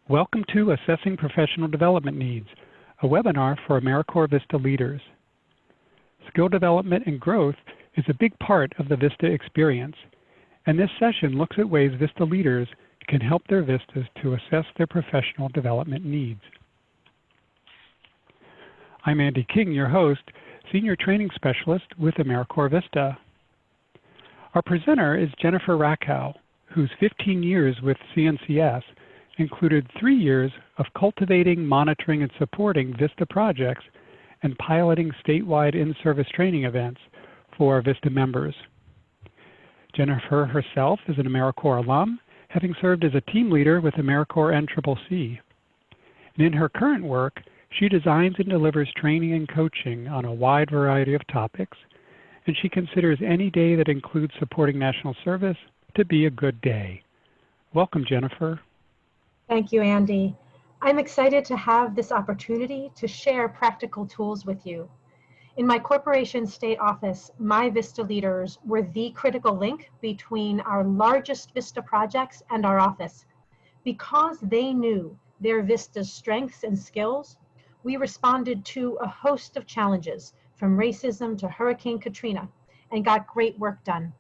Welcome to Assessing Professional Development Needs, a webinar for AmeriCorps VISTA leaders. Skill development and growth is a big part of the VISTA experience, and this session looks at ways VISTA leaders can help their VISTAs to assess their professional development needs. I'm Andy King, your host, Senior Training Specialist with AmeriCorps VISTA. Our presenter is Jennifer Rakow, whose 15 years with CNCS included 3 years of cultivating, monitoring, and supporting VISTA projects and piloting statewide in-service training events for VISTA members. Jennifer herself is an AmeriCorps alum, having served as a team leader with AmeriCorps NCCC. And in her current work, she designs and delivers training and coaching on a wide variety of topics, and she considers any day that includes supporting national service to be a good day. Welcome, Jennifer. Thank you, Andy. I'm excited to have this opportunity to share practical tools with you. In my corporation state office, my VISTA leaders were the critical link between our largest VISTA projects and our office. Because they knew their VISTA's strengths and skills, we responded to a host of challenges, from racism to Hurricane Katrina, and got great work done.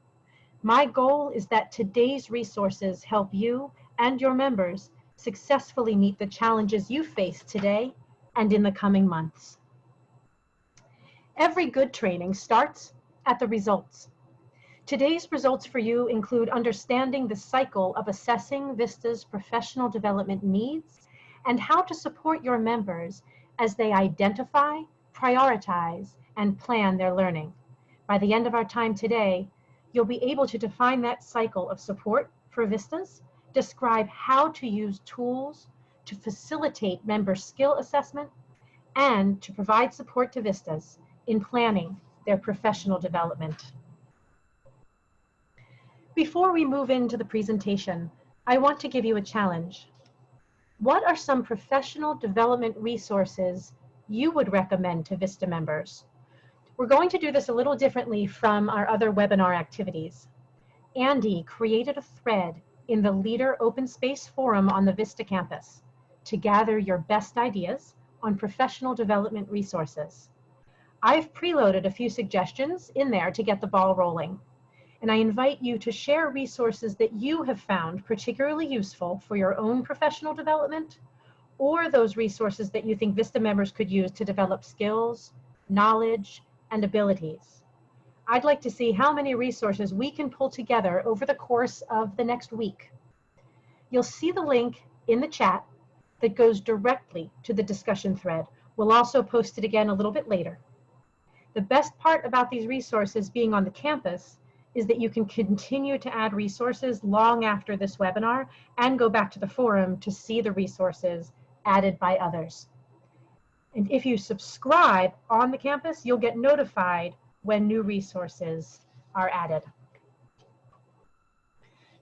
My goal is that today's resources help you and your members successfully meet the challenges you face today and in the coming months. Every good training starts at the results. Today's results for you include understanding the cycle of assessing VISTA's professional development needs and how to support your members as they identify, prioritize, and plan their learning. By the end of our time today, you'll be able to define that cycle of support for VISTAs, describe how to use tools to facilitate member skill assessment, and to provide support to VISTAs in planning their professional development. Before we move into the presentation, I want to give you a challenge. What are some professional development resources you would recommend to VISTA members? We're going to do this a little differently from our other webinar activities. Andy created a thread in the Leader Open Space Forum on the VISTA campus to gather your best ideas on professional development resources. I've preloaded a few suggestions in there to get the ball rolling, and I invite you to share resources that you have found particularly useful for your own professional development, or those resources that you think VISTA members could use to develop skills, knowledge, and abilities. I'd like to see how many resources we can pull together over the course of the next week. You'll see the link in the chat that goes directly to the discussion thread. We'll also post it again a little bit later. The best part about these resources being on the campus is that you can continue to add resources long after this webinar and go back to the forum to see the resources added by others. And if you subscribe on the campus, you'll get notified when new resources are added.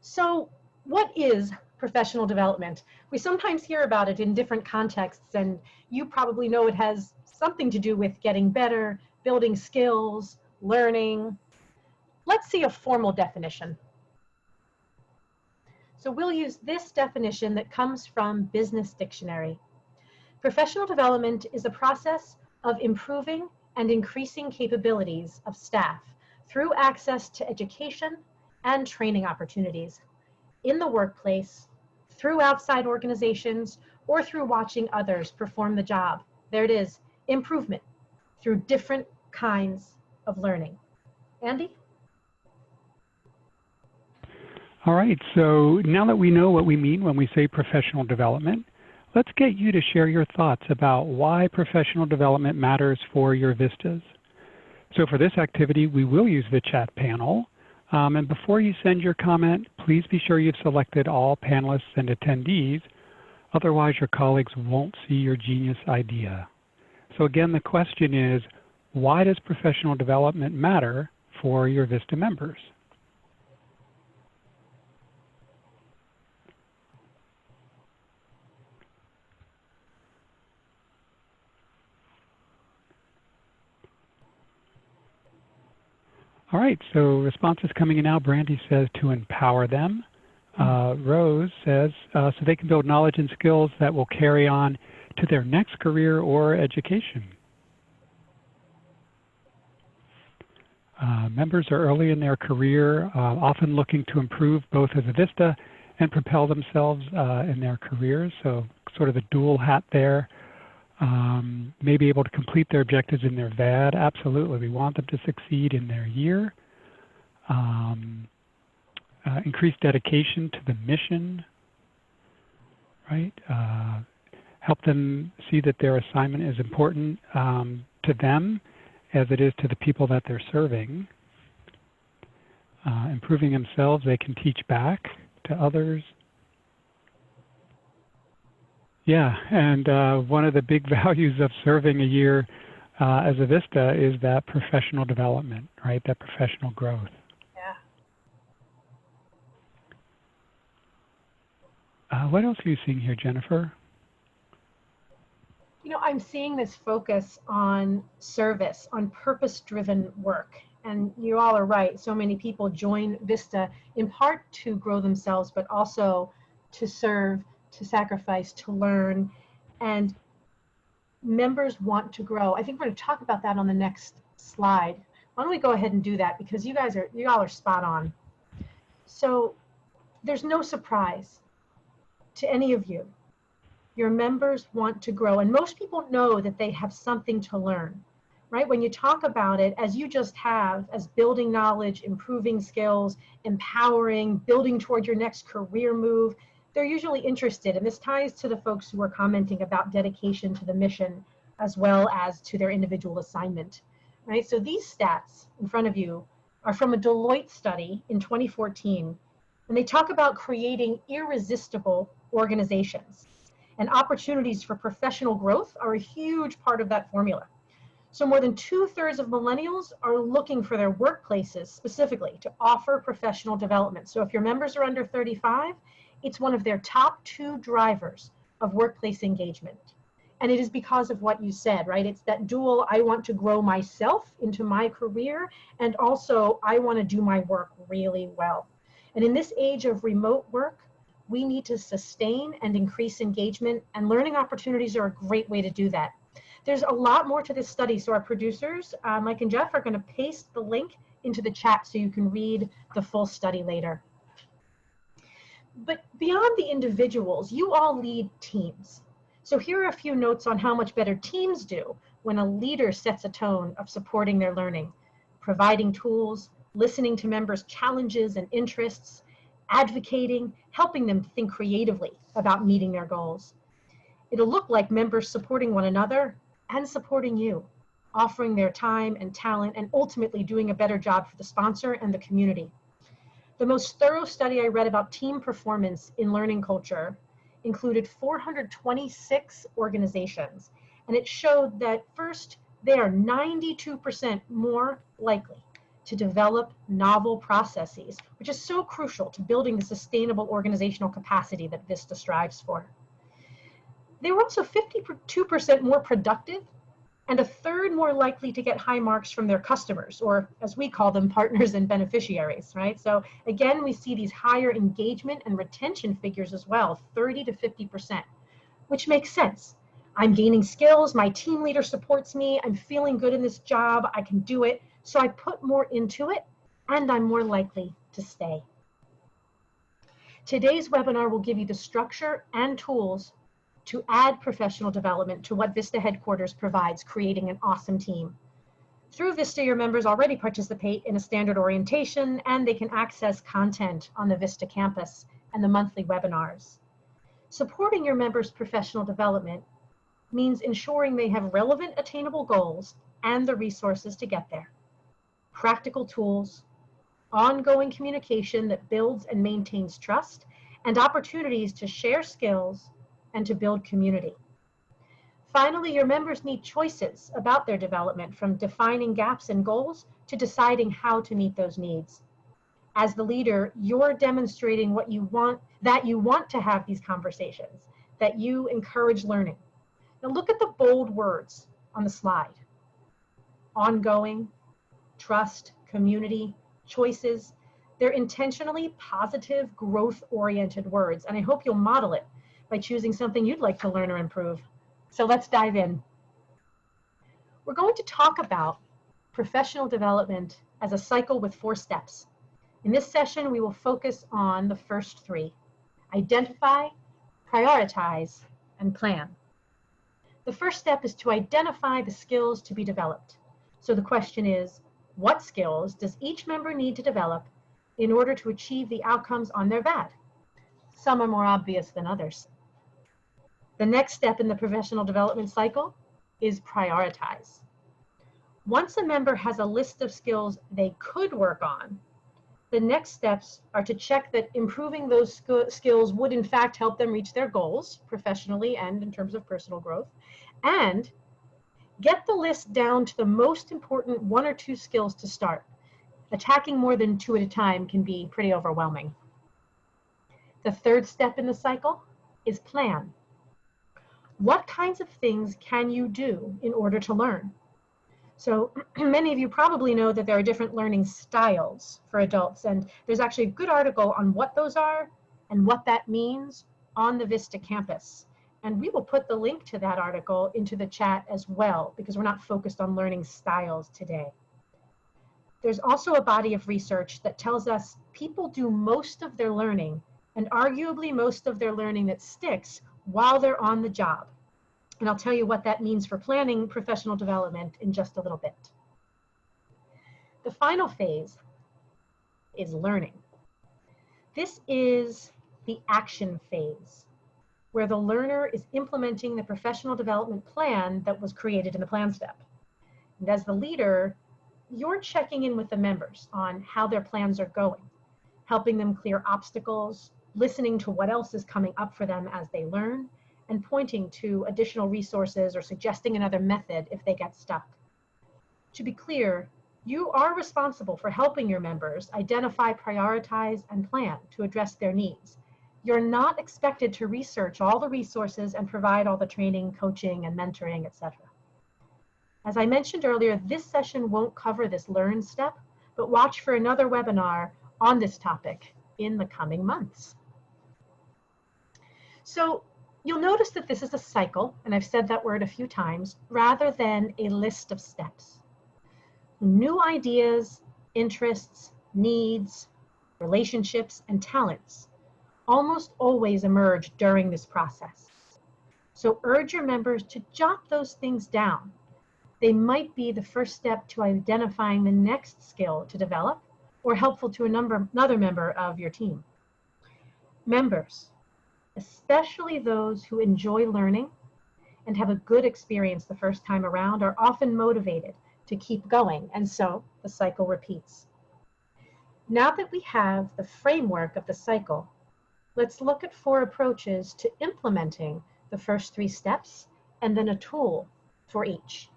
So what is professional development? We sometimes hear about it in different contexts, and you probably know it has something to do with getting better, building skills, learning. Let's see a formal definition. So we'll use this definition that comes from Business Dictionary. Professional development is a process of improving and increasing capabilities of staff through access to education and training opportunities in the workplace, through outside organizations, or through watching others perform the job. There it is, improvement through different kinds of learning. Andy? All right, so now that we know what we mean when we say professional development, let's get you to share your thoughts about why professional development matters for your VISTAs. So for this activity, we will use the chat panel. And before you send your comment, please be sure you've selected all panelists and attendees. Otherwise, your colleagues won't see your genius idea. So again, the question is, why does professional development matter for your VISTA members? All right, so responses coming in now. Brandy says to empower them. Rose says, so they can build knowledge and skills that will carry on to their next career or education. Members are early in their career, often looking to improve both as a VISTA and propel themselves in their careers. So sort of a dual hat there. May be able to complete their objectives in their VAD. Absolutely, we want them to succeed in their year. Increased dedication to the mission, right? Help them see that their assignment is important to them as it is to the people that they're serving. Improving themselves, they can teach back to others. Yeah, and one of the big values of serving a year as a VISTA is that professional development, right? That professional growth. Yeah. What else are you seeing here, Jennifer? You know, I'm seeing this focus on service, on purpose-driven work. And you all are right. So many people join VISTA in part to grow themselves, but also to serve, to sacrifice, to learn. And members want to grow. I think we're going to talk about that on the next slide. Why don't we go ahead and do that, because you all are spot on. So there's no surprise to any of you. Your members want to grow, and most people know that they have something to learn, right? When you talk about it, as you just have, as building knowledge, improving skills, empowering, building toward your next career move, they're usually interested. And this ties to the folks who are commenting about dedication to the mission as well as to their individual assignment, right? So these stats in front of you are from a Deloitte study in 2014, and they talk about creating irresistible organizations. And opportunities for professional growth are a huge part of that formula. So more than 2/3 of millennials are looking for their workplaces specifically to offer professional development. So if your members are under 35, it's one of their top 2 drivers of workplace engagement. And it is because of what you said, right? It's that dual, I want to grow myself into my career, and also I want to do my work really well. And in this age of remote work, we need to sustain and increase engagement, and learning opportunities are a great way to do that. There's a lot more to this study, so our producers, Mike and Jeff, are going to paste the link into the chat so you can read the full study later. But beyond the individuals, you all lead teams. So here are a few notes on how much better teams do when a leader sets a tone of supporting their learning, providing tools, listening to members' challenges and interests, advocating, helping them think creatively about meeting their goals. It'll look like members supporting one another and supporting you, offering their time and talent, and ultimately doing a better job for the sponsor and the community. The most thorough study I read about team performance in learning culture included 426 organizations, and it showed that first, they are 92% more likely to develop novel processes, which is so crucial to building the sustainable organizational capacity that VISTA strives for. They were also 52% more productive and 1/3 more likely to get high marks from their customers, or as we call them, partners and beneficiaries, right? So again, we see these higher engagement and retention figures as well, 30 to 50%, which makes sense. I'm gaining skills, my team leader supports me, I'm feeling good in this job, I can do it. So I put more into it, and I'm more likely to stay. Today's webinar will give you the structure and tools to add professional development to what VISTA headquarters provides, creating an awesome team. Through VISTA, your members already participate in a standard orientation, and they can access content on the VISTA campus and the monthly webinars. Supporting your members' professional development means ensuring they have relevant, attainable goals and the resources to get there. Practical tools, ongoing communication that builds and maintains trust, and opportunities to share skills and to build community. Finally, your members need choices about their development, from defining gaps and goals to deciding how to meet those needs. As the leader, you're demonstrating what you want, that you want to have these conversations, that you encourage learning. Now look at the bold words on the slide. Ongoing, trust, community, choices. They're intentionally positive, growth-oriented words, and I hope you'll model it by choosing something you'd like to learn or improve. So let's dive in. We're going to talk about professional development as a cycle with 4 steps. In this session, we will focus on the first 3: identify, prioritize, and plan. The first step is to identify the skills to be developed. So the question is, what skills does each member need to develop in order to achieve the outcomes on their VAD? Some are more obvious than others. The next step in the professional development cycle is prioritize. Once a member has a list of skills they could work on, the next steps are to check that improving those skills would in fact help them reach their goals professionally and in terms of personal growth, and get the list down to the most important 1 or 2 skills to start. Attacking more than 2 at a time can be pretty overwhelming. The third step in the cycle is plan. What kinds of things can you do in order to learn? So many of you probably know that there are different learning styles for adults, and there's actually a good article on what those are and what that means on the VISTA campus. And we will put the link to that article into the chat as well, because we're not focused on learning styles today. There's also a body of research that tells us people do most of their learning, and arguably most of their learning that sticks, while they're on the job. And I'll tell you what that means for planning professional development in just a little bit. The final phase is learning. This is the action phase, where the learner is implementing the professional development plan that was created in the plan step. And as the leader, you're checking in with the members on how their plans are going, helping them clear obstacles, listening to what else is coming up for them as they learn, and pointing to additional resources or suggesting another method if they get stuck. To be clear, you are responsible for helping your members identify, prioritize, and plan to address their needs. You're not expected to research all the resources and provide all the training, coaching, and mentoring, etc. As I mentioned earlier, this session won't cover this learn step, but watch for another webinar on this topic in the coming months. So you'll notice that this is a cycle, and I've said that word a few times, rather than a list of steps. New ideas, interests, needs, relationships, and talents almost always emerge during this process. So urge your members to jot those things down. They might be the first step to identifying the next skill to develop, or helpful to another member of your team. Members, especially those who enjoy learning and have a good experience the first time around, are often motivated to keep going, and so the cycle repeats. Now that we have the framework of the cycle, let's look at 4 approaches to implementing the first 3 steps, and then a tool for each.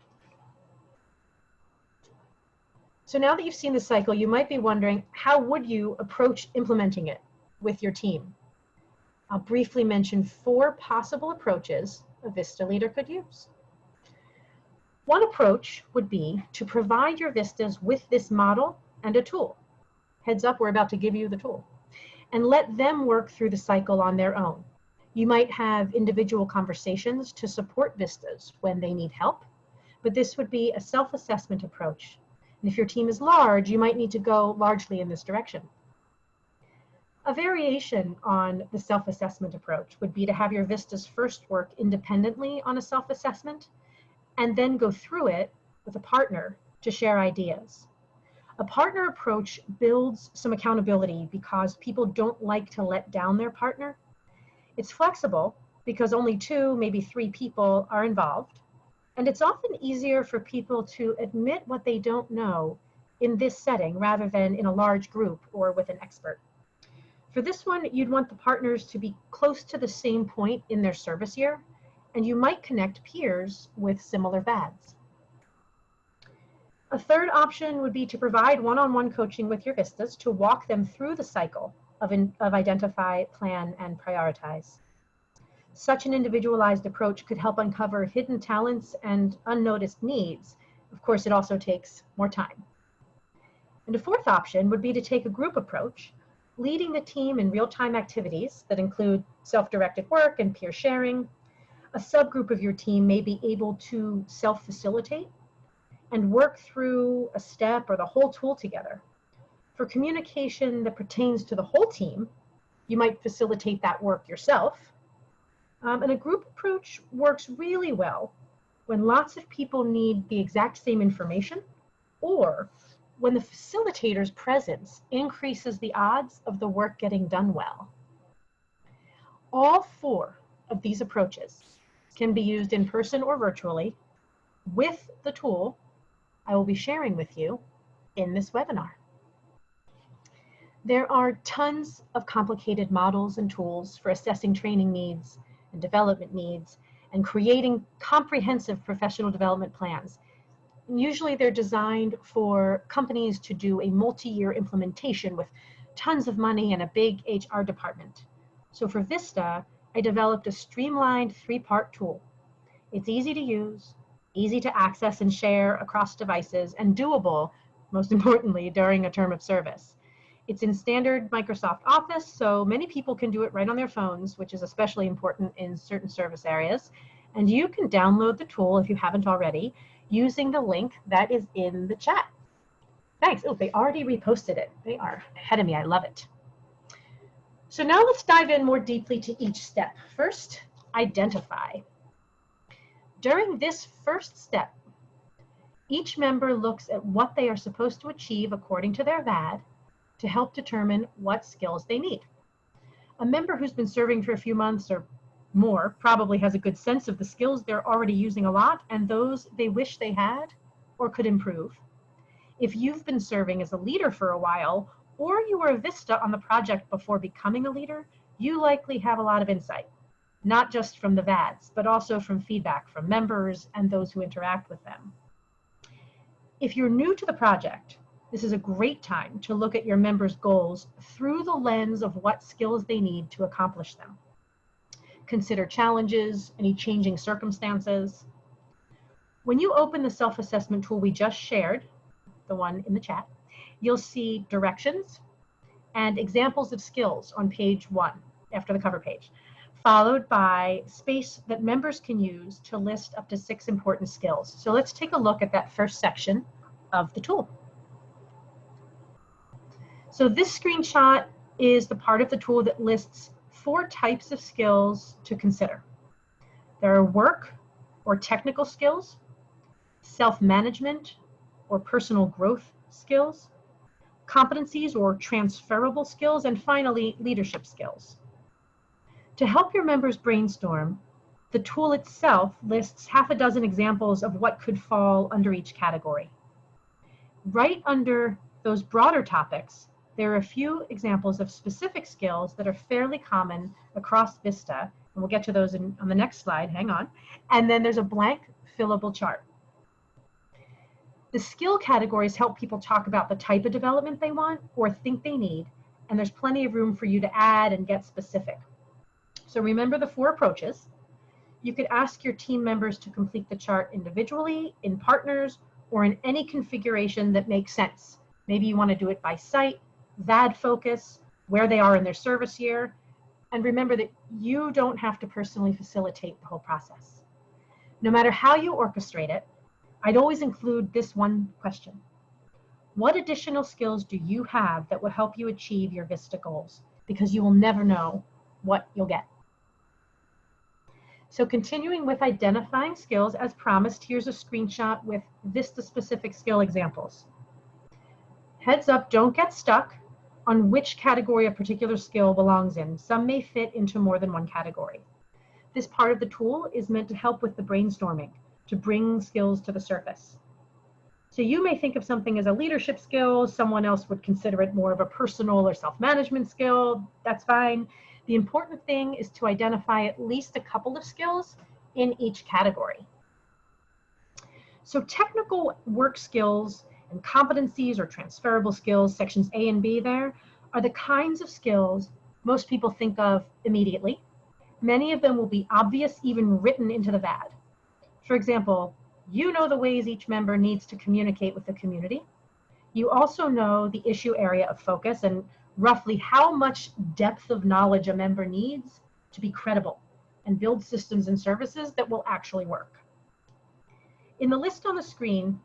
So now that you've seen the cycle, you might be wondering, how would you approach implementing it with your team? I'll briefly mention 4 possible approaches a VISTA leader could use. One approach would be to provide your VISTAs with this model and a tool. Heads up, we're about to give you the tool. And let them work through the cycle on their own. You might have individual conversations to support VISTAs when they need help, but this would be a self-assessment approach. And if your team is large, you might need to go largely in this direction. A variation on the self-assessment approach would be to have your VISTAs first work independently on a self-assessment and then go through it with a partner to share ideas. A partner approach builds some accountability because people don't like to let down their partner. It's flexible because only 2, maybe 3 people are involved. And it's often easier for people to admit what they don't know in this setting rather than in a large group or with an expert. For this one, you'd want the partners to be close to the same point in their service year, and you might connect peers with similar VADs. A third option would be to provide one-on-one coaching with your VISTAs to walk them through the cycle of identify, plan, and prioritize. Such an individualized approach could help uncover hidden talents and unnoticed needs. Of course, it also takes more time. And a fourth option would be to take a group approach, leading the team in real-time activities that include self-directed work and peer sharing. A subgroup of your team may be able to self-facilitate and work through a step or the whole tool together. For communication that pertains to the whole team, you might facilitate that work yourself. And a group approach works really well when lots of people need the exact same information, or when the facilitator's presence increases the odds of the work getting done well. All four of these approaches can be used in person or virtually with the tool I will be sharing with you in this webinar. There are tons of complicated models and tools for assessing training needs and development needs and creating comprehensive professional development plans. Usually they're designed for companies to do a multi-year implementation with tons of money and a big HR department. So for VISTA, I developed a streamlined 3-part tool. It's easy to use, easy to access and share across devices, and doable, most importantly, during a term of service. It's in standard Microsoft Office, so many people can do it right on their phones, which is especially important in certain service areas. And you can download the tool if you haven't already, using the link that is in the chat. Thanks. Oh, they already reposted it. They are ahead of me. I love it. So now let's dive in more deeply to each step. First, identify. During this first step, each member looks at what they are supposed to achieve according to their VAD to help determine what skills they need. A member who's been serving for a few months or more probably has a good sense of the skills they're already using a lot and those they wish they had or could improve. If you've been serving as a leader for a while, or you were a VISTA on the project before becoming a leader, you likely have a lot of insight, not just from the VADs, but also from feedback from members and those who interact with them. If you're new to the project, this is a great time to look at your members' goals through the lens of what skills they need to accomplish them. Consider challenges, any changing circumstances. When you open the self-assessment tool we just shared, the one in the chat, you'll see directions and examples of skills on page 1 after the cover page, followed by space that members can use to list up to 6 important skills. So let's take a look at that first section of the tool. So this screenshot is the part of the tool that lists 4 types of skills to consider. There are work or technical skills, self-management or personal growth skills, competencies or transferable skills, and finally, leadership skills. To help your members brainstorm, the tool itself lists half a dozen examples of what could fall under each category. Right under those broader topics, there are a few examples of specific skills that are fairly common across VISTA, and we'll get to those on the next slide, hang on. And then there's a blank fillable chart. The skill categories help people talk about the type of development they want or think they need, and there's plenty of room for you to add and get specific. So remember the 4 approaches. You could ask your team members to complete the chart individually, in partners, or in any configuration that makes sense. Maybe you want to do it by site, VAD focus, where they are in their service year, and remember that you don't have to personally facilitate the whole process. No matter how you orchestrate it, I'd always include this one question. What additional skills do you have that will help you achieve your VISTA goals? Because you will never know what you'll get. So continuing with identifying skills, as promised, here's a screenshot with VISTA-specific skill examples. Heads up, don't get stuck on which category a particular skill belongs in. Some may fit into more than one category. This part of the tool is meant to help with the brainstorming, to bring skills to the surface. So you may think of something as a leadership skill, someone else would consider it more of a personal or self-management skill. That's fine. The important thing is to identify at least a couple of skills in each category. So technical work skills and competencies or transferable skills, sections A and B there, are the kinds of skills most people think of immediately. Many of them will be obvious, even written into the VAD. For example, you know the ways each member needs to communicate with the community. You also know the issue area of focus and roughly how much depth of knowledge a member needs to be credible and build systems and services that will actually work. In the list on the screen,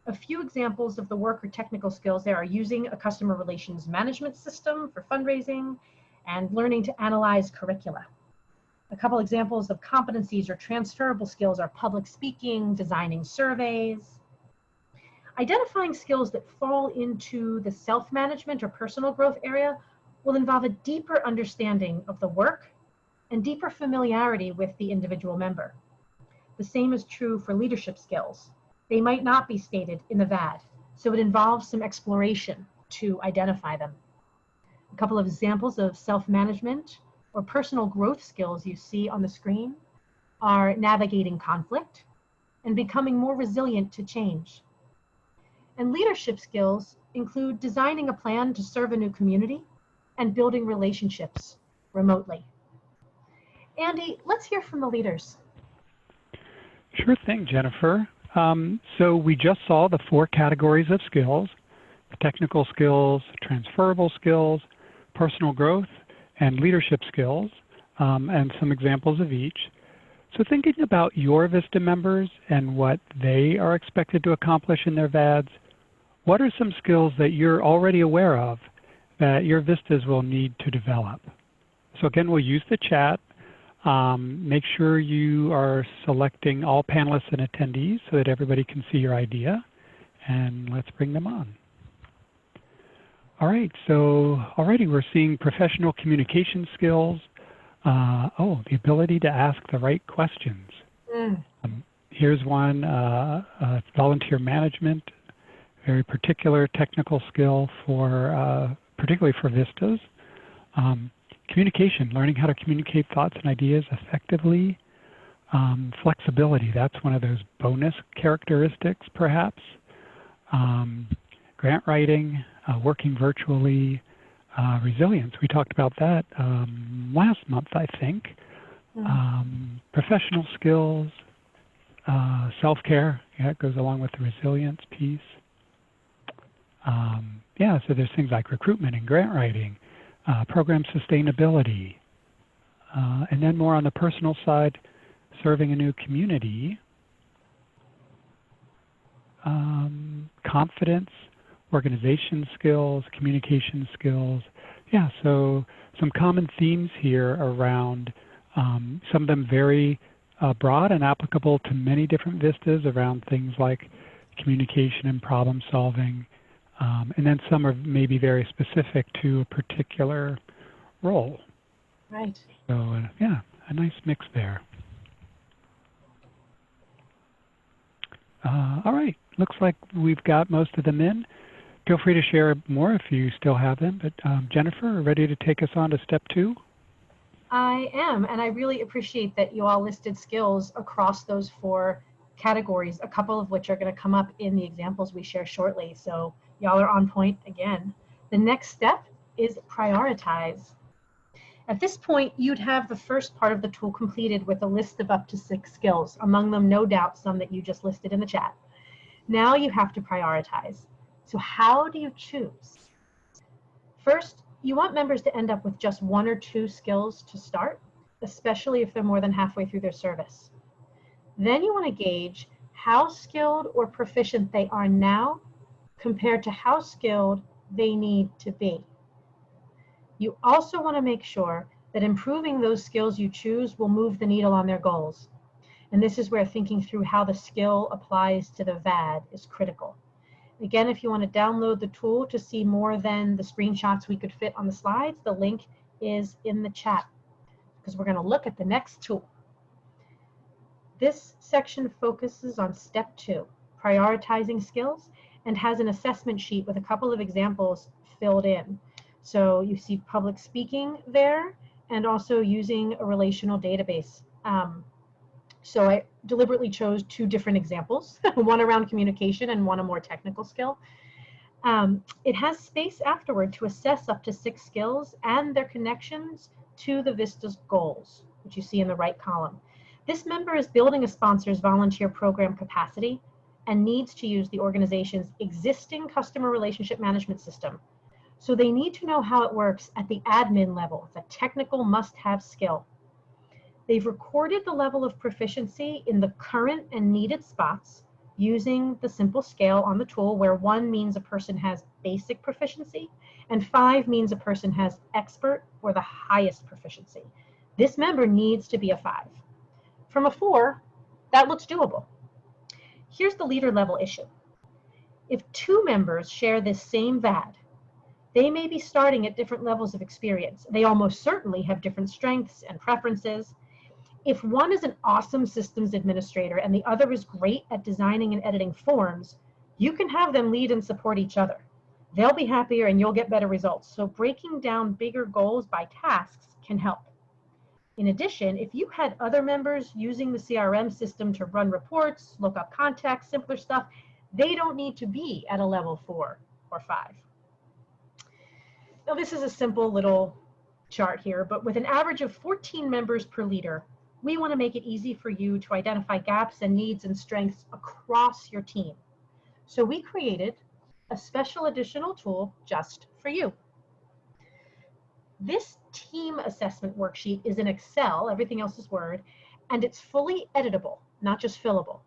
a few examples of the work or technical skills there are using a customer relations management system for fundraising and learning to analyze curricula. A couple examples of competencies or transferable skills are public speaking, designing surveys. Identifying skills that fall into the self-management or personal growth area will involve a deeper understanding of the work and deeper familiarity with the individual member. The same is true for leadership skills. They might not be stated in the VAD, so it involves some exploration to identify them. A couple of examples of self-management or personal growth skills you see on the screen are navigating conflict and becoming more resilient to change. And leadership skills include designing a plan to serve a new community and building relationships remotely. Andy, let's hear from the leaders. Sure thing, Jennifer. So we just saw the 4 categories of skills: technical skills, transferable skills, personal growth, and leadership skills, and some examples of each. So thinking about your VISTA members and what they are expected to accomplish in their VADs, what are some skills that you're already aware of that your VISTAs will need to develop? So again, we'll use the chat. Make sure you are selecting all panelists and attendees so that everybody can see your idea, and let's bring them on. All right, so already we're seeing professional communication skills. The ability to ask the right questions. Here's one, volunteer management, very particular technical skill for, particularly for VISTAs. Communication, learning how to communicate thoughts and ideas effectively. Flexibility, that's one of those bonus characteristics perhaps. Grant writing, working virtually, resilience, we talked about that last month, I think. Professional skills, self-care, yeah, it goes along with the resilience piece. So there's things like recruitment and grant writing, program sustainability, and then more on the personal side, serving a new community, confidence, organization skills, communication skills. Yeah, so some common themes here around some of them very broad and applicable to many different VISTAs around things like communication and problem solving. And then some are maybe very specific to a particular role. Right. So a nice mix there. All right, looks like we've got most of them in. Feel free to share more if you still have them, but Jennifer, ready to take us on to step 2? I am, and I really appreciate that you all listed skills across those 4 categories, a couple of which are going to come up in the examples we share shortly. So y'all are on point again. The next step is prioritize. At this point, you'd have the first part of the tool completed with a list of up to 6 skills, among them no doubt some that you just listed in the chat. Now you have to prioritize. So how do you choose? First, you want members to end up with just 1 or 2 skills to start, especially if they're more than halfway through their service. Then you want to gauge how skilled or proficient they are now compared to how skilled they need to be. You also want to make sure that improving those skills you choose will move the needle on their goals. And this is where thinking through how the skill applies to the VAD is critical. Again, if you want to download the tool to see more than the screenshots we could fit on the slides, the link is in the chat, because we're going to look at the next tool. This section focuses on step 2, prioritizing skills, and has an assessment sheet with a couple of examples filled in. So you see public speaking there, and also using a relational database. So I deliberately chose 2 different examples, one around communication and one a more technical skill. It has space afterward to assess up to 6 skills and their connections to the VISTA's goals, which you see in the right column. This member is building a sponsor's volunteer program capacity and needs to use the organization's existing customer relationship management system. So they need to know how it works at the admin level. It's a technical must-have skill. They've recorded the level of proficiency in the current and needed spots using the simple scale on the tool, where 1 means a person has basic proficiency and 5 means a person has expert or the highest proficiency. This member needs to be a 5. From a 4, that looks doable. Here's the leader level issue. If 2 members share this same VAD, they may be starting at different levels of experience. They almost certainly have different strengths and preferences. If one is an awesome systems administrator and the other is great at designing and editing forms, you can have them lead and support each other. They'll be happier and you'll get better results. So breaking down bigger goals by tasks can help. In addition, if you had other members using the CRM system to run reports, look up context, simpler stuff, they don't need to be at a level 4 or 5. Now, this is a simple little chart here, but with an average of 14 members per leader, we want to make it easy for you to identify gaps and needs and strengths across your team. So we created a special additional tool just for you. This team assessment worksheet is in Excel, everything else is Word, and it's fully editable, not just fillable.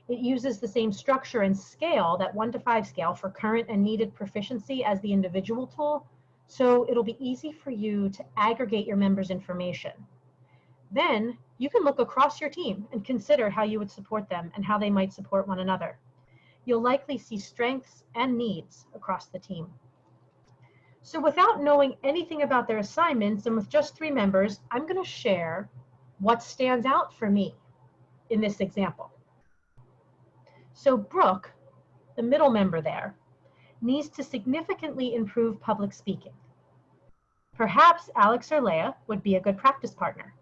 It uses the same structure and scale, that 1 to 5 scale, for current and needed proficiency as the individual tool, so it'll be easy for you to aggregate your members' information. Then you can look across your team and consider how you would support them and how they might support one another. You'll likely see strengths and needs across the team. So without knowing anything about their assignments and with just 3 members, I'm going to share what stands out for me in this example. So Brooke, the middle member there, needs to significantly improve public speaking. Perhaps Alex or Leah would be a good practice partner,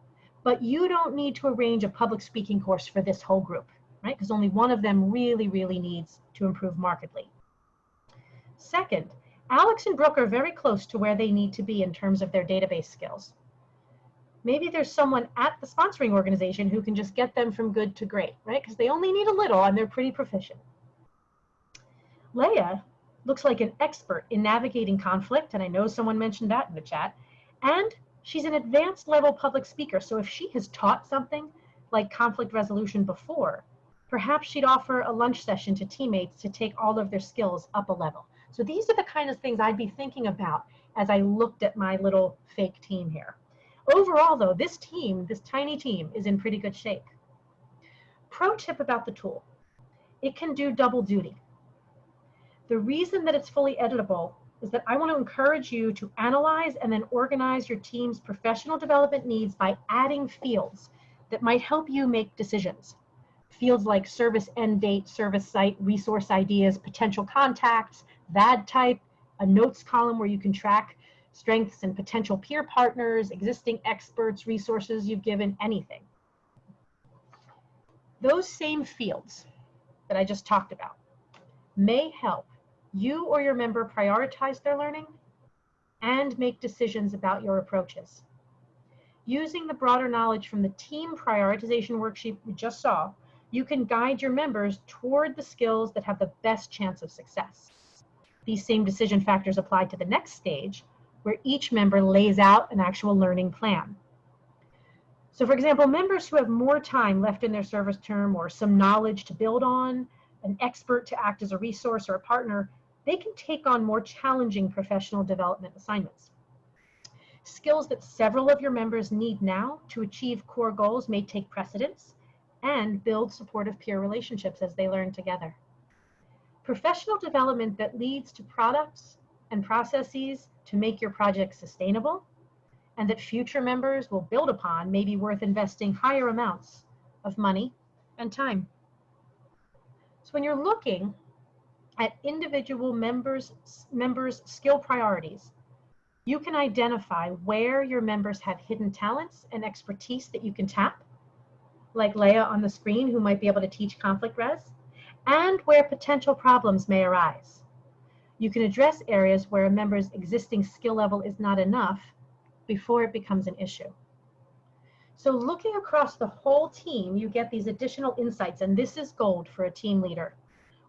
but you don't need to arrange a public speaking course for this whole group, right? Because only one of them really needs to improve markedly. Second, Alex and Brooke are very close to where they need to be in terms of their database skills. Maybe there's someone at the sponsoring organization who can just get them from good to great, right? Because they only need a little and they're pretty proficient. Leah looks like an expert in navigating conflict, and I know someone mentioned that in the chat, and she's an advanced level public speaker, so if she has taught something like conflict resolution before, perhaps she'd offer a lunch session to teammates to take all of their skills up a level. So these are the kind of things I'd be thinking about as I looked at my little fake team here. Overall though, this team, this tiny team, is in pretty good shape. Pro tip about the tool: it can do double duty. The reason that it's fully editable is that I want to encourage you to analyze and then organize your team's professional development needs by adding fields that might help you make decisions. Fields like service end date, service site, resource ideas, potential contacts, VAD type, a notes column where you can track strengths and potential peer partners, existing experts, resources you've given, anything. Those same fields that I just talked about may help you or your member prioritize their learning and make decisions about your approaches. Using the broader knowledge from the team prioritization worksheet we just saw, you can guide your members toward the skills that have the best chance of success. These same decision factors apply to the next stage, where each member lays out an actual learning plan. So for example, members who have more time left in their service term or some knowledge to build on, an expert to act as a resource or a partner, they can take on more challenging professional development assignments. Skills that several of your members need now to achieve core goals may take precedence and build supportive peer relationships as they learn together. Professional development that leads to products and processes to make your project sustainable and that future members will build upon may be worth investing higher amounts of money and time. So when you're looking at individual members' skill priorities, you can identify where your members have hidden talents and expertise that you can tap, like Leah on the screen, who might be able to teach conflict res, and where potential problems may arise. You can address areas where a member's existing skill level is not enough before it becomes an issue. So looking across the whole team, you get these additional insights, and this is gold for a team leader.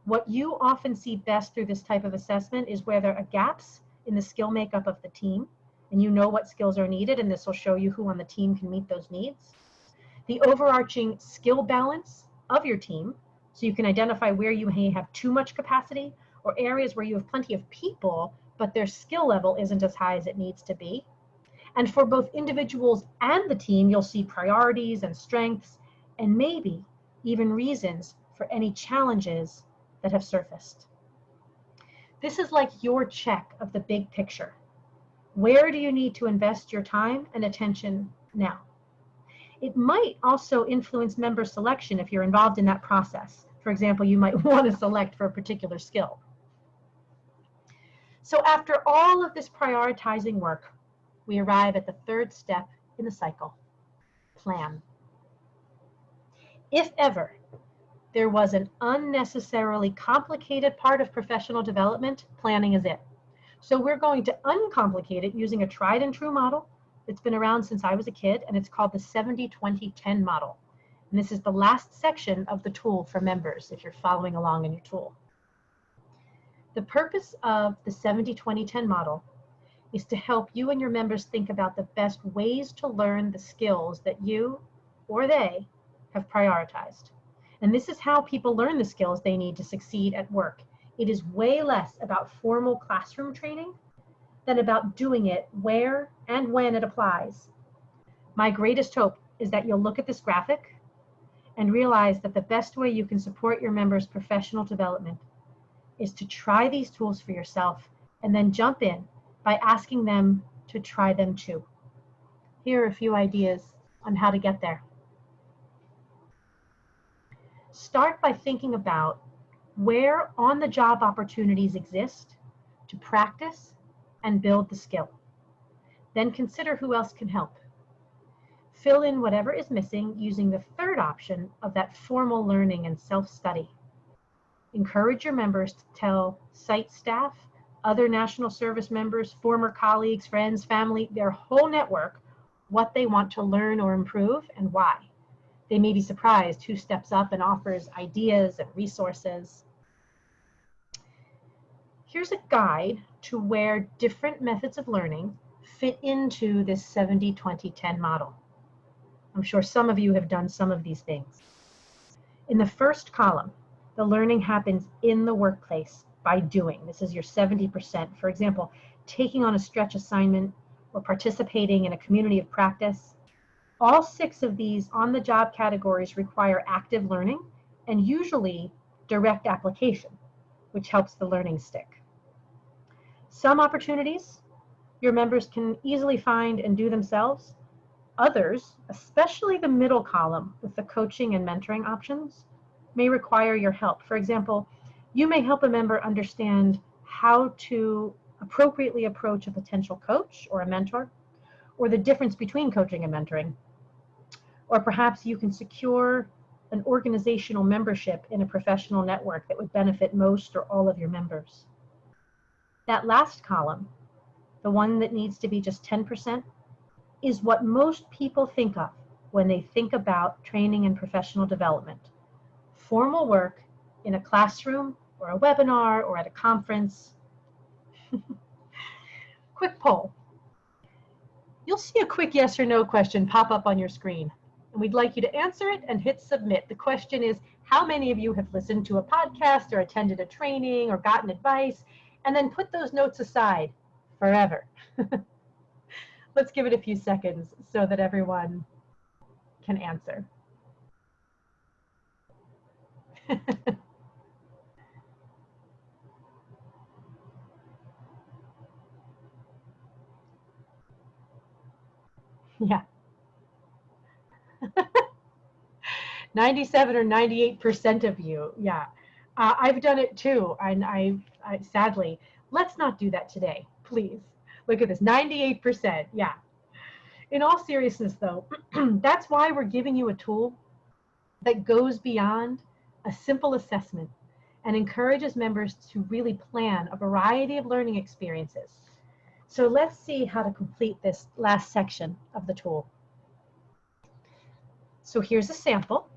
What you often see best through this type of assessment is where there are gaps in the skill makeup of the team, and you know what skills are needed, and this will show you who on the team can meet those needs. The overarching skill balance of your team, so you can identify where you may have too much capacity or areas where you have plenty of people, but their skill level isn't as high as it needs to be. And for both individuals and the team, you'll see priorities and strengths, and maybe even reasons for any challenges that have surfaced. This is like your check of the big picture. Where do you need to invest your time and attention now? It might also influence member selection if you're involved in that process. For example, you might want to select for a particular skill. So after all of this prioritizing work, we arrive at the third step in the cycle: plan. If ever there was an unnecessarily complicated part of professional development, planning is it. So we're going to uncomplicate it using a tried and true model that's been around since I was a kid, and it's called the 70-20-10 model. And this is the last section of the tool for members, if you're following along in your tool. The purpose of the 70-20-10 model is to help you and your members think about the best ways to learn the skills that you or they have prioritized. And this is how people learn the skills they need to succeed at work. It is way less about formal classroom training than about doing it where and when it applies. My greatest hope is that you'll look at this graphic and realize that the best way you can support your members' professional development is to try these tools for yourself and then jump in by asking them to try them too. Here are a few ideas on how to get there. Start by thinking about where on-the-job opportunities exist to practice and build the skill. Then consider who else can help. Fill in whatever is missing using the third option of that formal learning and self-study. Encourage your members to tell site staff, other national service members, former colleagues, friends, family, their whole network, what they want to learn or improve and why. They may be surprised who steps up and offers ideas and resources. Here's a guide to where different methods of learning fit into this 70-20-10 model. I'm sure some of you have done some of these things. In the first column, the learning happens in the workplace by doing. This is your 70%. For example, taking on a stretch assignment or participating in a community of practice. All 6 of these on-the-job categories require active learning and usually direct application, which helps the learning stick. Some opportunities your members can easily find and do themselves. Others, especially the middle column with the coaching and mentoring options, may require your help. For example, you may help a member understand how to appropriately approach a potential coach or a mentor, or the difference between coaching and mentoring. Or perhaps you can secure an organizational membership in a professional network that would benefit most or all of your members. That last column, the one that needs to be just 10%, is what most people think of when they think about training and professional development. Formal work in a classroom or a webinar or at a conference. Quick poll. You'll see a quick yes or no question pop up on your screen, and we'd like you to answer it and hit submit. The question is, how many of you have listened to a podcast or attended a training or gotten advice and then put those notes aside forever? Let's give it a few seconds so that everyone can answer. Yeah. 97 or 98% of you, yeah. I've done it too, and I sadly, let's not do that today, please. Look at this, 98%, yeah. In all seriousness though, that's why we're giving you a tool that goes beyond a simple assessment and encourages members to really plan a variety of learning experiences. So let's see how to complete this last section of the tool. So here's a sample.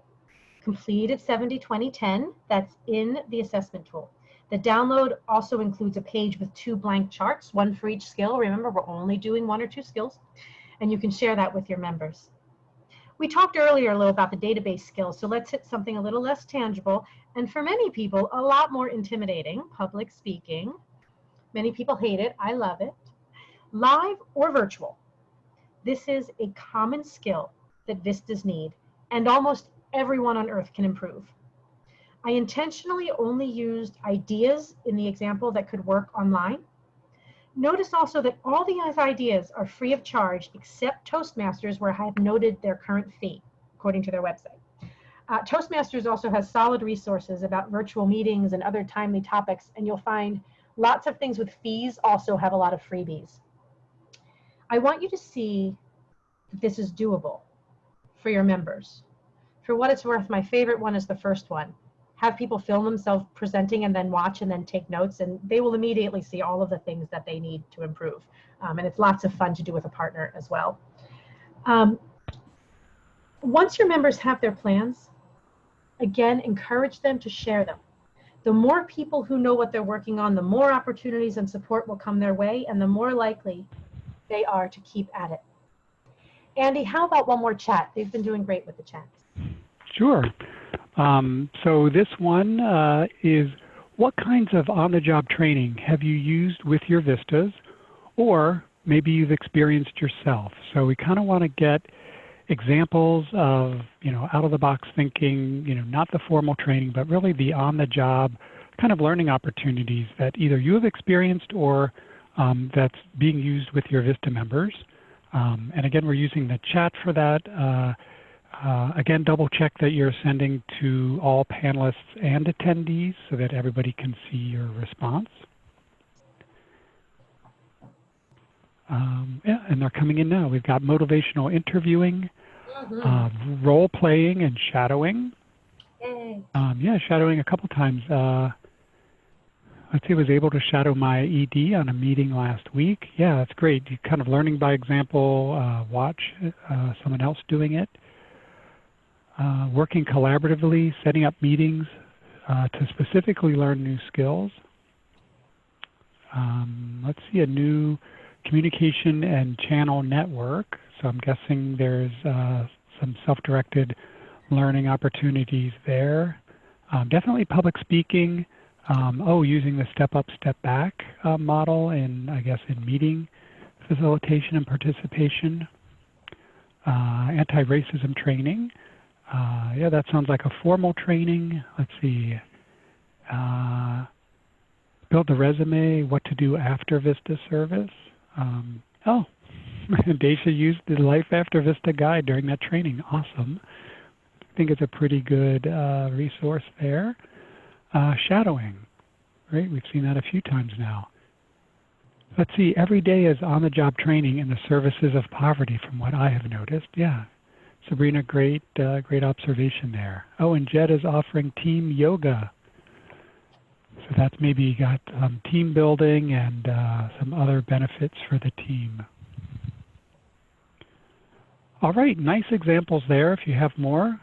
completed 70-20-10. That's in the assessment tool. The download also includes a page with 2 blank charts, one for each skill. Remember, we're only doing 1 or 2 skills, and you can share that with your members. We talked earlier a little about the database skills, so let's hit something a little less tangible, and for many people, a lot more intimidating, public speaking. Many people hate it. I love it. Live or virtual. This is a common skill that VISTAs need, and almost everyone on earth can improve. I intentionally only used ideas in the example that could work online. Notice also that all these ideas are free of charge except Toastmasters, where I have noted their current fee, according to their website. Toastmasters also has solid resources about virtual meetings and other timely topics, and you'll find lots of things with fees also have a lot of freebies. I want you to see that this is doable for your members. For what it's worth, my favorite one is the first one. Have people film themselves presenting and then watch and then take notes, and they will immediately see all of the things that they need to improve. And it's lots of fun to do with a partner as well. Once your members have their plans, again, encourage them to share them. The more people who know what they're working on, the more opportunities and support will come their way, and the more likely they are to keep at it. Andy, how about one more chat? They've been doing great with the chats. Sure. So this one is, what kinds of on-the-job training have you used with your VISTAs, or maybe you've experienced yourself? So we kind of want to get examples of, out-of-the-box thinking, not the formal training, but really the on-the-job kind of learning opportunities that either you have experienced or that's being used with your VISTA members. And again, we're using the chat for that. Again, double check that you're sending to all panelists and attendees so that everybody can see your response. Yeah, and they're coming in now. We've got motivational interviewing, role playing, and shadowing. Yay. Yeah, shadowing a couple times. Let's see, I was able to shadow my ED on a meeting last week. Yeah, that's great. You're kind of learning by example, watch someone else doing it. Working collaboratively, setting up meetings to specifically learn new skills. Let's see, a new communication and channel network. So I'm guessing there's some self-directed learning opportunities there. Definitely public speaking. Using the step up, step back model in, I guess, in meeting facilitation and participation. Anti-racism training. Yeah, that sounds like a formal training. Let's see. Build the resume, what to do after VISTA service. Daisha used the Life After VISTA guide during that training. Awesome. I think it's a pretty good resource there. Shadowing, right? We've seen that a few times now. Let's see, every day is on-the-job training in the services of poverty from what I have noticed. Yeah. Sabrina, great observation there. Oh, and Jed is offering team yoga. So that's maybe got team building and some other benefits for the team. All right, nice examples there. If you have more,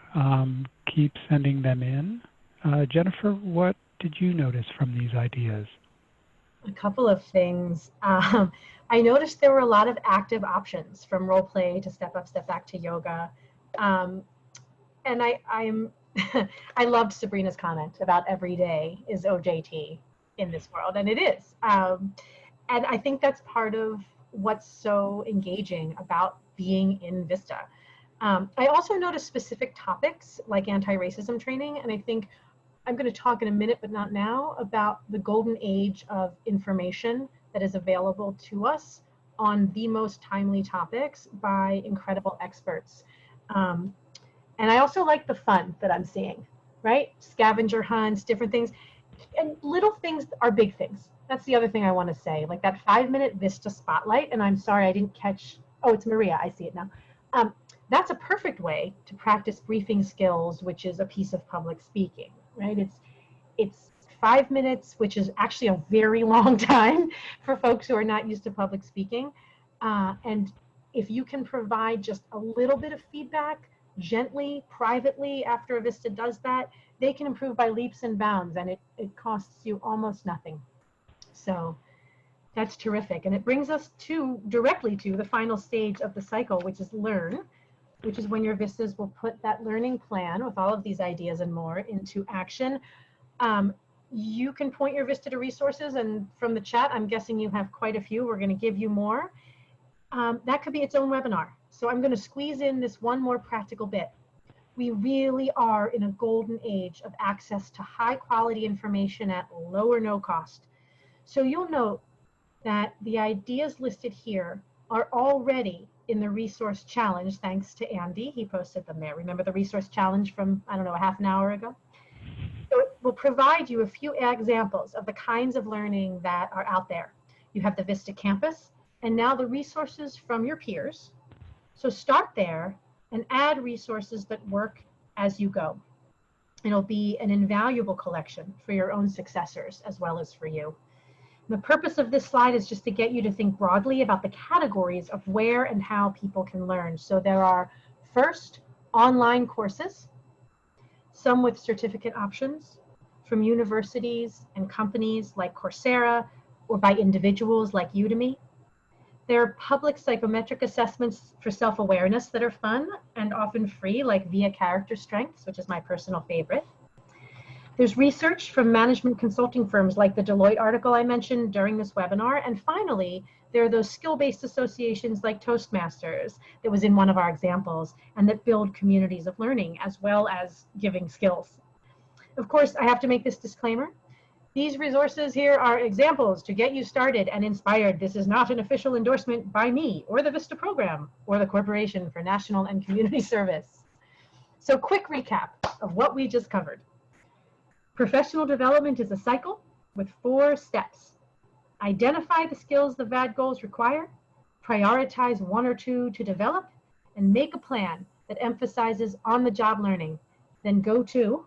keep sending them in. Jennifer, what did you notice from these ideas? A couple of things. I noticed there were a lot of active options, from role play to step up, step back to yoga. And I'm I loved Sabrina's comment about every day is OJT in this world, and it is. And I think that's part of what's so engaging about being in VISTA. I also noticed specific topics like anti-racism training, and I think I'm going to talk in a minute, but not now, about the golden age of information that is available to us on the most timely topics by incredible experts. And I also like the fun that I'm seeing, right? Scavenger hunts, different things. And little things are big things. That's the other thing I want to say, like that 5-minute VISTA spotlight. And I'm sorry, I didn't catch, oh, it's Maria, I see it now. That's a perfect way to practice briefing skills, which is a piece of public speaking, right? It's 5 minutes, which is actually a very long time for folks who are not used to public speaking. And if you can provide just a little bit of feedback, gently, privately, after a VISTA does that, they can improve by leaps and bounds, and it costs you almost nothing. So that's terrific. And it brings us directly to the final stage of the cycle, which is learn, which is when your VISTAs will put that learning plan with all of these ideas and more into action. You can point your VISTA to resources, and from the chat, I'm guessing you have quite a few. We're going to give you more. That could be its own webinar. So I'm going to squeeze in this one more practical bit. We really are in a golden age of access to high quality information at low or no cost. So you'll note that the ideas listed here are already in the resource challenge, thanks to Andy. He posted them there. Remember the resource challenge from, I don't know, a half an hour ago? So it will provide you a few examples of the kinds of learning that are out there. You have the VISTA campus, and now the resources from your peers. So start there and add resources that work as you go. It'll be an invaluable collection for your own successors as well as for you. The purpose of this slide is just to get you to think broadly about the categories of where and how people can learn. So there are, first, online courses, some with certificate options from universities and companies like Coursera, or by individuals like Udemy. There are public psychometric assessments for self-awareness that are fun and often free, like VIA Character Strengths, which is my personal favorite. There's research from management consulting firms like the Deloitte article I mentioned during this webinar. And finally, there are those skill-based associations like Toastmasters that was in one of our examples and that build communities of learning as well as giving skills. Of course, I have to make this disclaimer. These resources here are examples to get you started and inspired. This is not an official endorsement by me or the VISTA program or the Corporation for National and Community Service. So quick recap of what we just covered. Professional development is a cycle with 4 steps. Identify the skills the VAD goals require, prioritize 1 or 2 to develop, and make a plan that emphasizes on-the-job learning. Then go to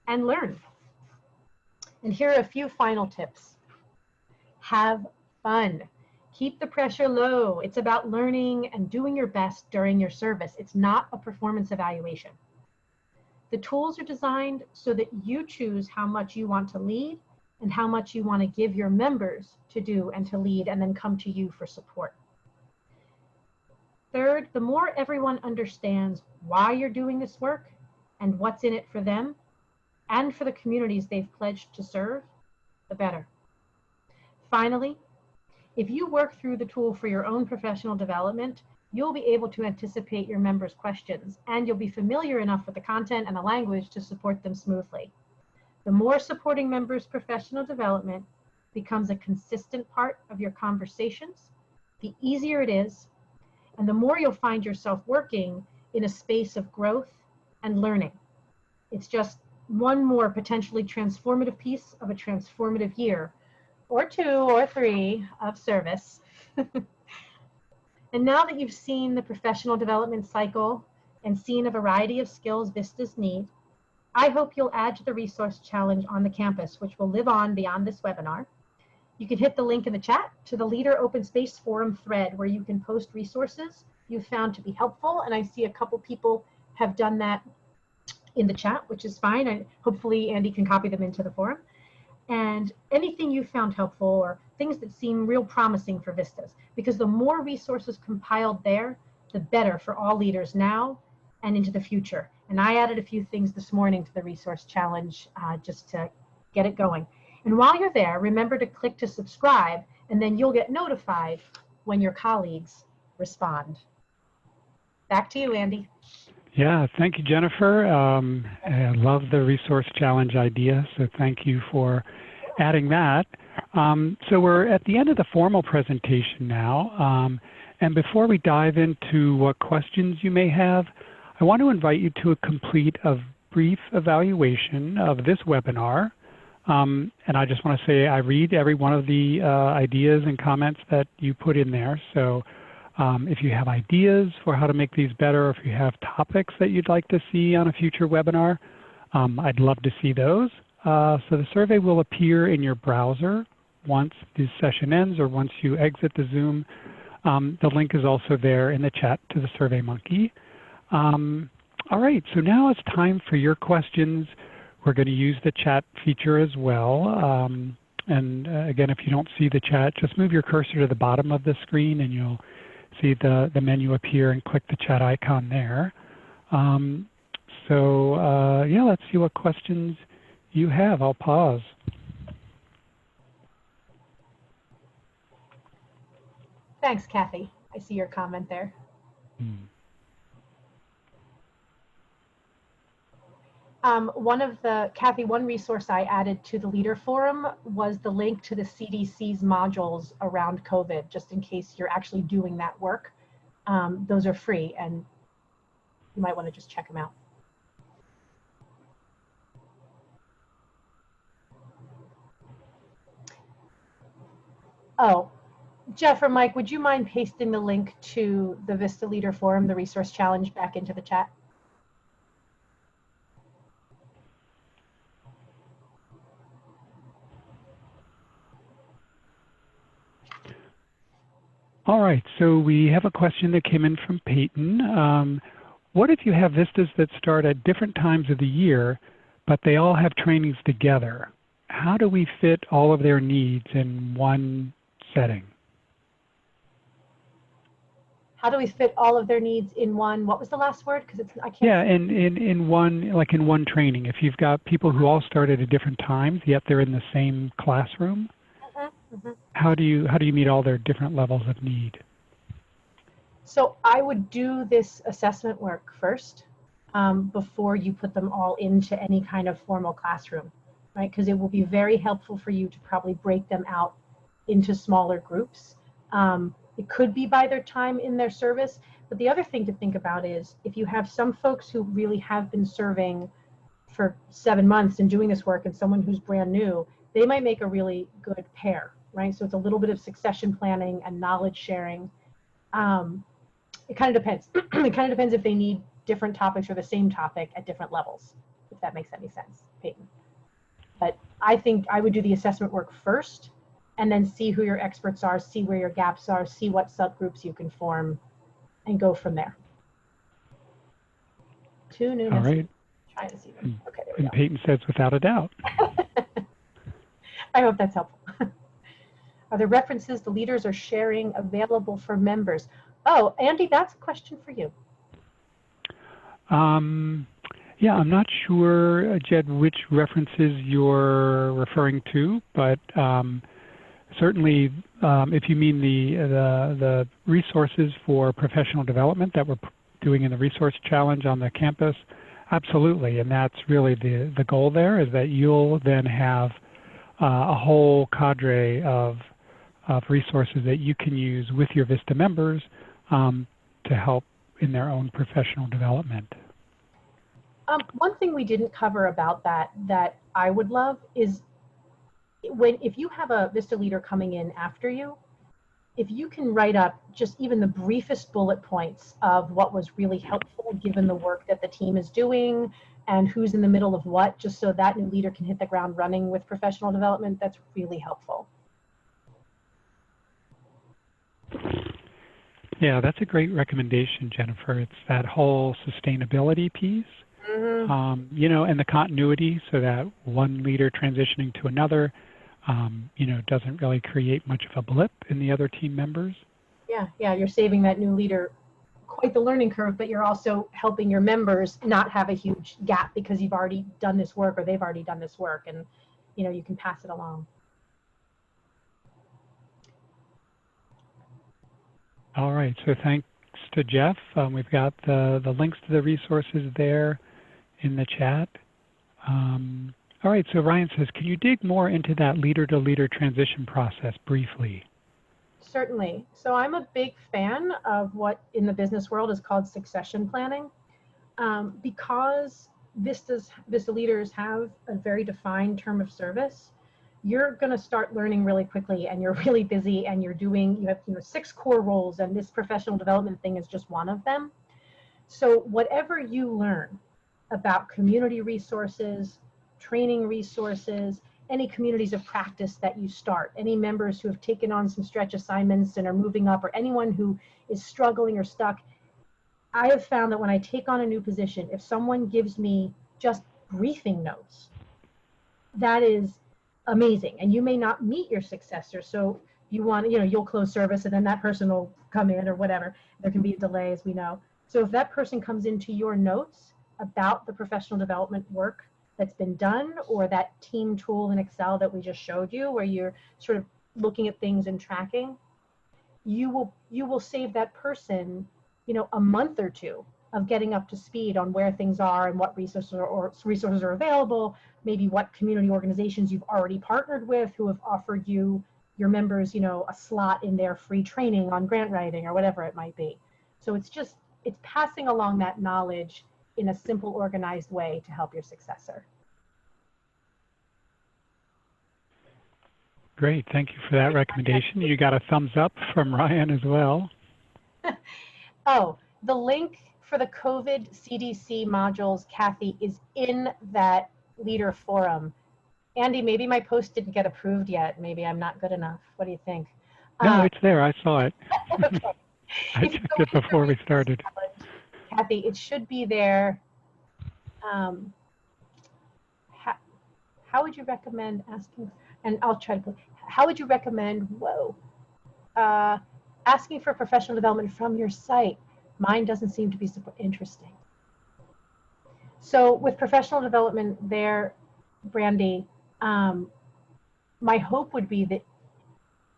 and learn. And here are a few final tips. Have fun. Keep the pressure low. It's about learning and doing your best during your service. It's not a performance evaluation. The tools are designed so that you choose how much you want to lead and how much you want to give your members to do and to lead, and then come to you for support. Third, the more everyone understands why you're doing this work and what's in it for them and for the communities they've pledged to serve, the better. Finally, if you work through the tool for your own professional development, you'll be able to anticipate your members' questions, and you'll be familiar enough with the content and the language to support them smoothly. The more supporting members' professional development becomes a consistent part of your conversations, the easier it is, and the more you'll find yourself working in a space of growth and learning. It's just one more potentially transformative piece of a transformative year, or 2 or 3 of service. And now that you've seen the professional development cycle and seen a variety of skills VISTAs need, I hope you'll add to the resource challenge on the campus, which will live on beyond this webinar. You can hit the link in the chat to the Leader Open Space Forum thread where you can post resources you've found to be helpful. And I see a couple people have done that in the chat, which is fine. And hopefully Andy can copy them into the forum. And anything you found helpful or things that seem real promising for VISTAs, because the more resources compiled there, the better for all leaders now and into the future. And I added a few things this morning to the resource challenge just to get it going. And while you're there, remember to click to subscribe, and then you'll get notified when your colleagues respond. Back to you, Andy. Yeah, thank you, Jennifer. I love the resource challenge idea, so thank you for adding that. So we're at the end of the formal presentation now, and before we dive into what questions you may have, I want to invite you to complete a brief evaluation of this webinar. And I just want to say I read every one of the ideas and comments that you put in there. So if you have ideas for how to make these better, or if you have topics that you'd like to see on a future webinar, I'd love to see those. So the survey will appear in your browser once this session ends or once you exit the Zoom. The link is also there in the chat to the SurveyMonkey. All right, so now it's time for your questions. We're going to use the chat feature as well. Again, if you don't see the chat, just move your cursor to the bottom of the screen and you'll see the menu appear and click the chat icon there. Yeah, let's see what questions you have. I'll pause. Thanks, Kathy. I see your comment there. Kathy, one resource I added to the Leader Forum was the link to the CDC's modules around COVID, just in case you're actually doing that work. Those are free, and you might want to just check them out. Oh, Jeff or Mike, would you mind pasting the link to the VISTA Leader Forum, the resource challenge, back into the chat? All right, so we have a question that came in from Peyton. What if you have VISTAs that start at different times of the year, but they all have trainings together? How do we fit all of their needs in one setting? How do we fit all of their needs in one, what was the last word? Because I can't. Yeah, in one training. If you've got people who all start at different times, yet they're in the same classroom, how do you meet all their different levels of need? So I would do this assessment work first before you put them all into any kind of formal classroom, right? Because it will be very helpful for you to probably break them out into smaller groups. It could be by their time in their service, but the other thing to think about is if you have some folks who really have been serving for 7 months and doing this work and someone who's brand new, they might make a really good pair, right? So it's a little bit of succession planning and knowledge sharing. It kind of depends. It kind of depends if they need different topics or the same topic at different levels, if that makes any sense, Peyton. But I think I would do the assessment work first and then see who your experts are, see where your gaps are, see what subgroups you can form, and go from there. Two new messages. All right. Trying to see them. Okay, there we and go. Peyton says, without a doubt. I hope that's helpful. Are the references the leaders are sharing available for members? Oh, Andy, that's a question for you. Yeah, I'm not sure, Jed, which references you're referring to, but certainly if you mean the resources for professional development that we're doing in the resource challenge on the campus, absolutely. And that's really the goal there, is that you'll then have a whole cadre of resources that you can use with your VISTA members to help in their own professional development. One thing we didn't cover about that I would love is if you have a VISTA leader coming in after you, if you can write up just even the briefest bullet points of what was really helpful given the work that the team is doing and who's in the middle of what, just so that new leader can hit the ground running with professional development, that's really helpful. Yeah, that's a great recommendation, Jennifer. It's that whole sustainability piece, you know, and the continuity, so that one leader transitioning to another, you know, doesn't really create much of a blip in the other team members. Yeah, you're saving that new leader quite the learning curve, but you're also helping your members not have a huge gap because you've already done this work or they've already done this work, and you know, you can pass it along. All right, so thanks to Jeff. We've got the links to the resources there in the chat. All right, so Ryan says, can you dig more into that leader-to-leader transition process briefly? Certainly. So I'm a big fan of what in the business world is called succession planning. Because VISTA leaders have a very defined term of service, you're going to start learning really quickly, and you're really busy, and you have 6 core roles, and this professional development thing is just one of them. So whatever you learn about community resources, training resources, any communities of practice that you start, any members who have taken on some stretch assignments and are moving up, or anyone who is struggling or stuck, I have found that when I take on a new position, if someone gives me just briefing notes, that is amazing. And you may not meet your successor. So you want, you'll close service and then that person will come in or whatever. There can be a delay, as we know. So if that person comes into your notes about the professional development work that's been done, or that team tool in Excel that we just showed you, where you're sort of looking at things and tracking, you will save that person, a month or two of getting up to speed on where things are and what resources are available, maybe what community organizations you've already partnered with who have offered you, your members, a slot in their free training on grant writing or whatever it might be. So it's passing along that knowledge in a simple, organized way to help your successor. Great, thank you for that recommendation. You got a thumbs up from Ryan as well. Oh, the link for the COVID CDC modules, Kathy, is in that leader forum. Andy, maybe my post didn't get approved yet. Maybe I'm not good enough. What do you think? No, it's there. I saw it. Okay. I checked it before we started. Kathy, it should be there. How would you recommend asking? And I'll try to put, how would you recommend, asking for professional development from your site? Mine doesn't seem to be super interesting. So with professional development there, Brandy, my hope would be that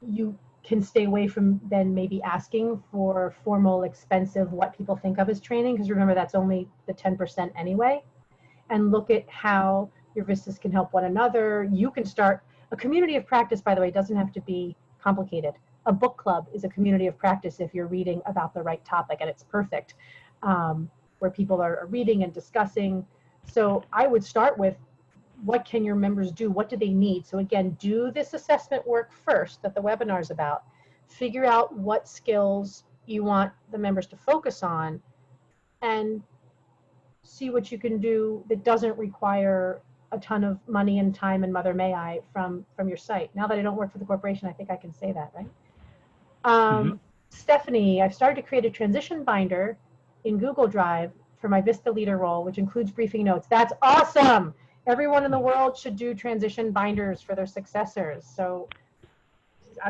you can stay away from then maybe asking for formal, expensive, what people think of as training, because remember, that's only the 10% anyway, and look at how your VISTAs can help one another. You can start a community of practice, by the way, doesn't have to be complicated. A book club is a community of practice if you're reading about the right topic, and it's perfect, where people are reading and discussing. So I would start with, what can your members do? What do they need? So again, do this assessment work first that the webinar is about. Figure out what skills you want the members to focus on, and see what you can do that doesn't require a ton of money and time and mother may I from your site. Now that I don't work for the corporation, I think I can say that, right? Stephanie, I've started to create a transition binder in Google Drive for my VISTA leader role, which includes briefing notes. That's awesome. Everyone in the world should do transition binders for their successors. So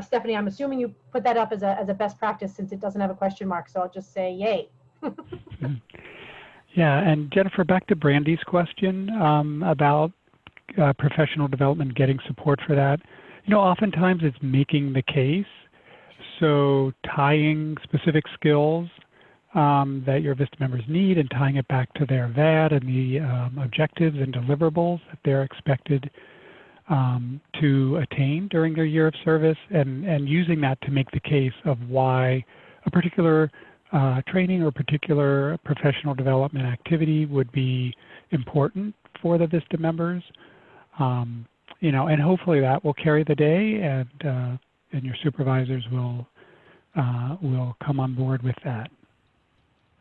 Stephanie, I'm assuming you put that up as a best practice since it doesn't have a question mark. So I'll just say yay. Yeah, and Jennifer, back to Brandy's question about professional development, getting support for that. Oftentimes it's making the case. So tying specific skills that your VISTA members need and tying it back to their VAD and the objectives and deliverables that they're expected to attain during their year of service, and using that to make the case of why a particular training or particular professional development activity would be important for the VISTA members. And hopefully that will carry the day, and your supervisors will come on board with that.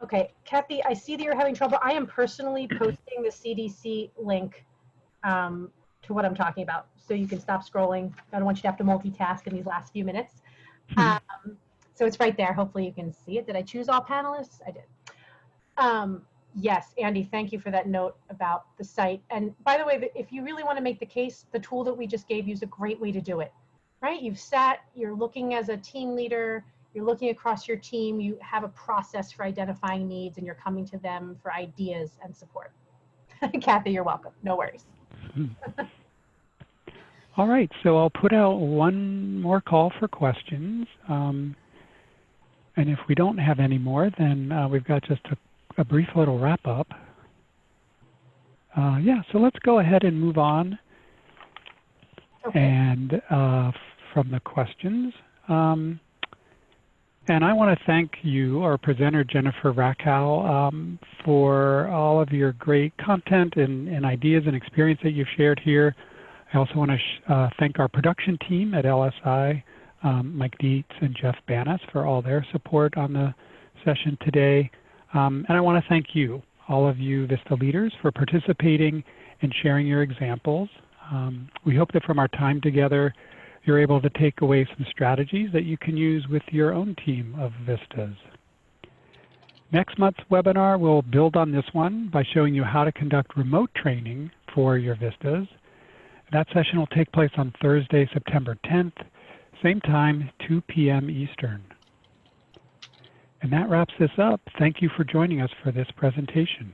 Okay, Kathy, I see that you're having trouble. I am personally posting the CDC link to what I'm talking about, so you can stop scrolling. I don't want you to have to multitask in these last few minutes. So it's right there. Hopefully you can see it. Did I choose all panelists? I did. Yes, Andy, thank you for that note about the site. And by the way, if you really want to make the case, the tool that we just gave you is a great way to do it, right? You're looking as a team leader, you're looking across your team, you have a process for identifying needs, and you're coming to them for ideas and support. Kathy, you're welcome. No worries. All right, so I'll put out one more call for questions. And if we don't have any more, then we've got just a brief little wrap up. Yeah, so let's go ahead and move on. Okay. And from the questions. And I want to thank you, our presenter, Jennifer Rakow, for all of your great content and ideas and experience that you've shared here. I also want to thank our production team at LSI, Mike Dietz and Jeff Banas, for all their support on the session today. And I want to thank you, all of you VISTA leaders, for participating and sharing your examples. We hope that from our time together, you're able to take away some strategies that you can use with your own team of VISTAs. Next month's webinar will build on this one by showing you how to conduct remote training for your VISTAs. That session will take place on Thursday, September 10th, same time, 2 p.m. Eastern. And that wraps this up. Thank you for joining us for this presentation.